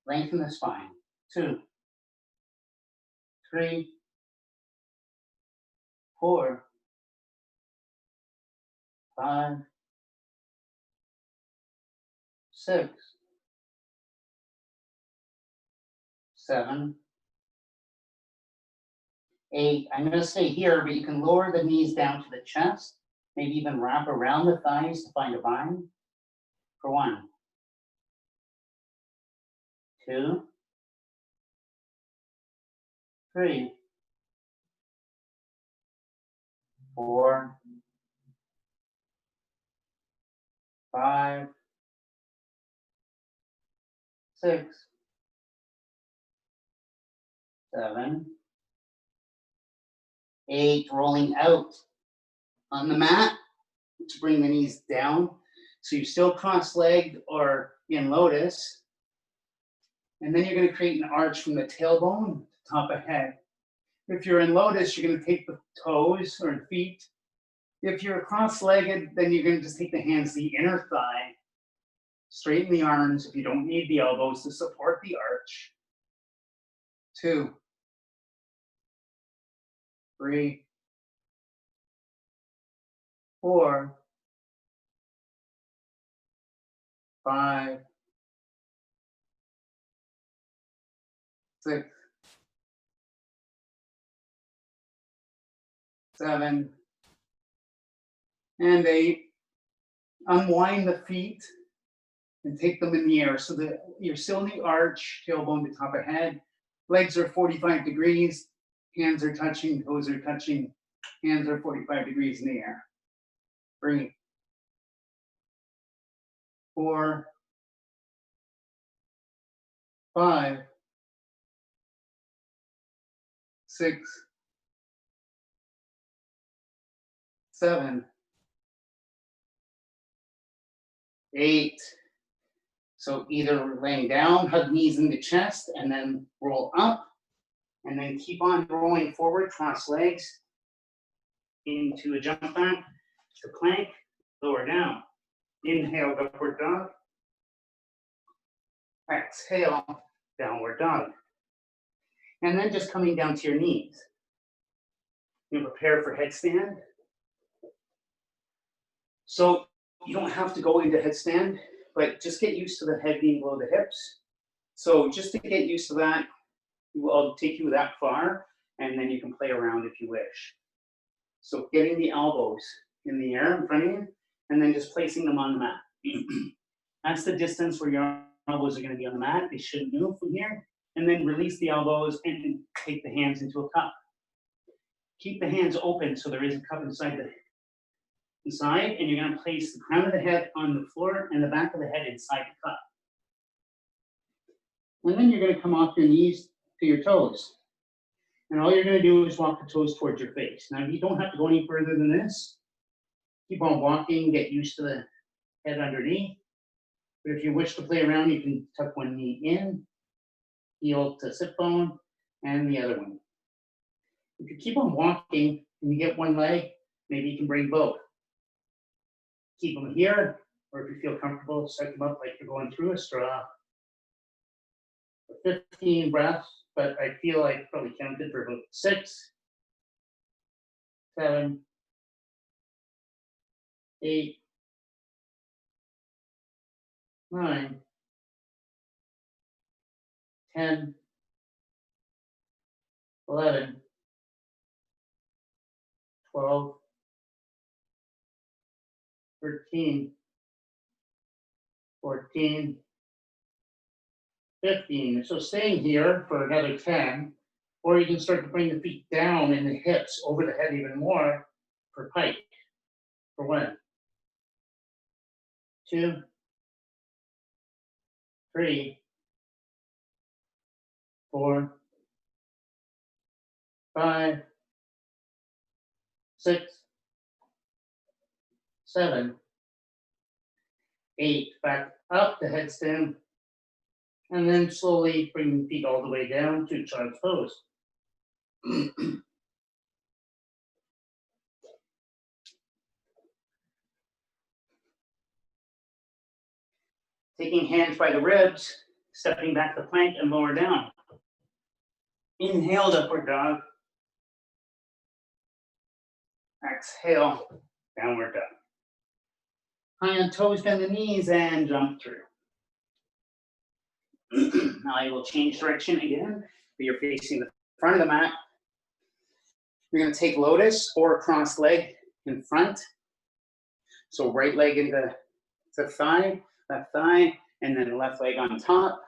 Lengthen the spine. 2, 3, 4, 5, 6, 7, 8. I'm going to stay here, but you can lower the knees down to the chest, maybe even wrap around the thighs to find a bind. For 1, 2, 3, 4, 5, 6, 7, 8. Rolling out on the mat to bring the knees down. So you're still cross-legged or in lotus. And then you're going to create an arch from the tailbone to top of head. If you're in lotus, you're going to take the toes or feet. If you're cross-legged, then you're going to just take the hands to the inner thigh. Straighten the arms if you don't need the elbows to support the arch. 2, 3, 4, 5, 6, 7, and 8. Unwind the feet and take them in the air so that you're still in the arch, tailbone to top of head. Legs are 45 degrees, hands are touching, toes are touching, hands are 45 degrees in the air. Breathe. 4, 5, 6, 7, 8. So either laying down, hug knees into chest, and then roll up, and then keep on rolling forward, cross legs into a jump back to plank, lower down. Inhale, upward dog. Exhale, downward dog. And then just coming down to your knees. You prepare for headstand. So you don't have to go into headstand, but just get used to the head being below the hips. So just to get used to that, I'll take you that far, and then you can play around if you wish. So getting the elbows in the air in front of you, and then just placing them on the mat. That's the distance where your elbows are going to be on the mat. They shouldn't move from here. And then release the elbows and take the hands into a cup. Keep the hands open so there is a cup inside the side, and you're gonna place the crown of the head on the floor and the back of the head inside the cup. And then you're gonna come off your knees to your toes. And all you're gonna do is walk the toes towards your face. Now, you don't have to go any further than this. Keep on walking, get used to the head underneath. But if you wish to play around, you can tuck one knee in, heel to sit bone, and the other one. If you keep on walking and you get one leg, maybe you can bring both. Keep them here, or if you feel comfortable, suck them up like you're going through a straw. 15 breaths, but I feel I probably counted for about 6, 7, 8, 9, 10, 11, 12, 13, 14, 15. So staying here for another 10, or you can start to bring the feet down and the hips over the head even more for pike. For 1, 2, 3, 4, 5, 6, 7, 8. Back up the headstand. And then slowly bring the feet all the way down to child's pose. Taking hands by the ribs, stepping back the plank and lower down. Inhale, upward dog. Exhale, downward dog. High on toes, bend the knees, and jump through. Now I will change direction again, but you're facing the front of the mat. You're going to take lotus or cross leg in front. So right leg into the thigh, left thigh, and then left leg on top.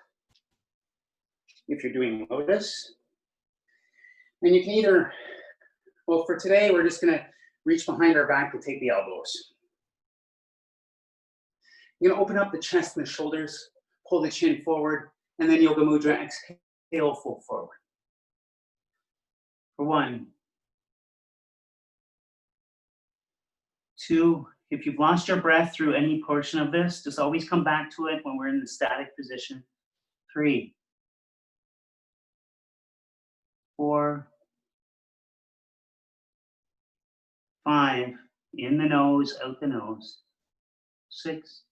If you're doing lotus. And you can either, well, for today, we're just going to reach behind our back to take the elbows. You're going to open up the chest and the shoulders, pull the chin forward, and then Yoga Mudra, exhale, full forward. For 1, 2, if you've lost your breath through any portion of this, just always come back to it when we're in the static position. 3, 4, 5, in the nose, out the nose. 6,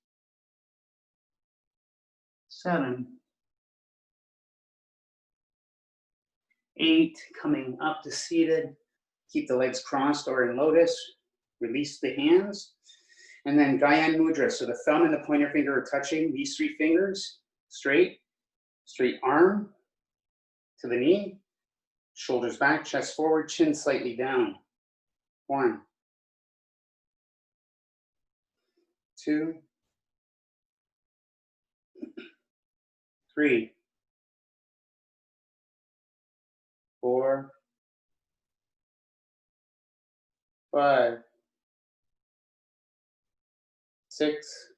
7, 8, coming up to seated. Keep the legs crossed or in lotus. Release the hands. And then Gyan Mudra. So the thumb and the pointer finger are touching. These 3 fingers, straight arm to the knee. Shoulders back, chest forward, chin slightly down. 1, 2, 3, 4, 5, 6,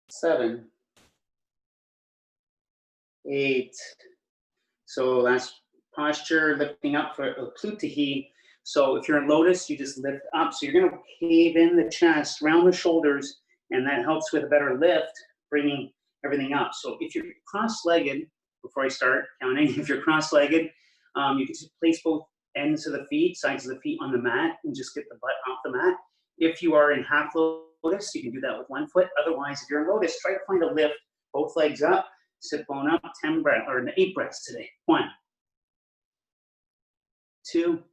7, 8. So last posture, lifting up for Plutahi. So if you're in lotus, you just lift up. So you're going to cave in the chest, round the shoulders, and that helps with a better lift, bringing everything up. So if you're cross-legged, before I start counting, if you're cross-legged, you can just place both ends of the feet, sides of the feet on the mat, and just get the butt off the mat. If you are in half lotus, you can do that with 1 foot. Otherwise, if you're in lotus, try to find a lift, both legs up, sit bone up, 10 breaths, or 8 breaths today. 1, 2,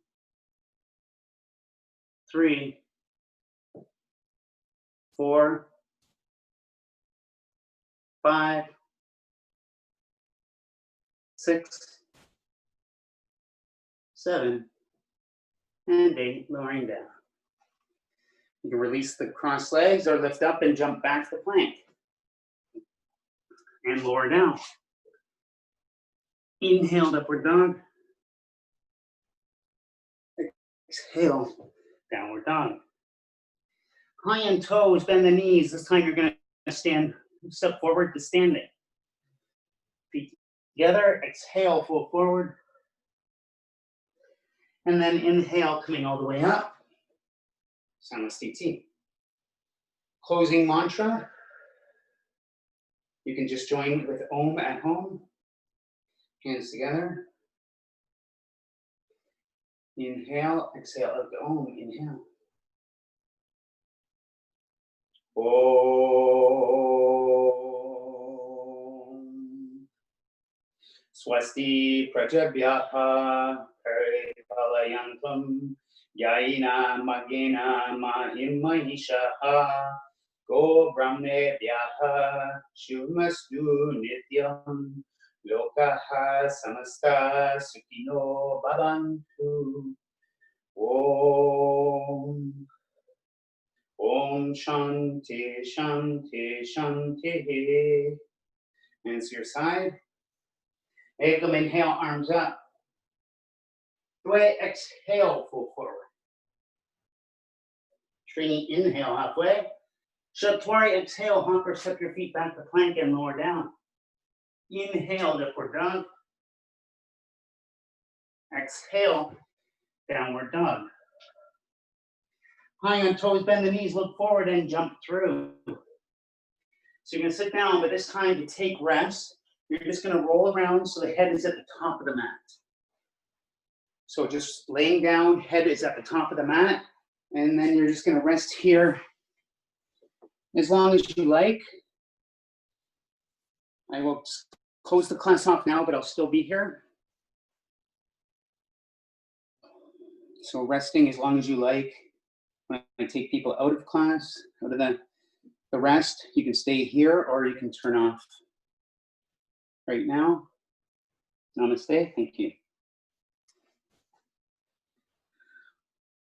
3, 4, 5, 6, 7, and 8, lowering down. You can release the crossed legs or lift up and jump back to the plank. And lower down. Inhale, upward dog. exhale, downward dog. High and toes, bend the knees. This time you're gonna stand, step forward to standing. Feet together, exhale, fold forward. And then inhale, coming all the way up. Samastiti. Closing mantra. You can just join with Om at home. Hands together. Inhale, exhale of the Om. Inhale. Om. Swasti prajabhyaha paripalayantam yaina magena mahimahishaha go brahmebhyaha shumastu nityam lokaha samasta sukino bhavantu. Om. Om Shanti Shanti Shanti. Hands to your side. Ekam, inhale, arms up. Dway, exhale, full forward. Trini, inhale, halfway. Shatwari, exhale, honker, step your feet back to plank and lower down. Inhale, upward dog. Exhale, downward dog. High on toes, bend the knees, look forward and jump through. So you're gonna sit down, but this time to take rest, you're just gonna roll around so the head is at the top of the mat. So just laying down, head is at the top of the mat, and then you're just gonna rest here as long as you like. I will close the class off now, but I'll still be here. So resting as long as you like. When I take people out of class, out of the rest, you can stay here or you can turn off right now. Namaste, thank you.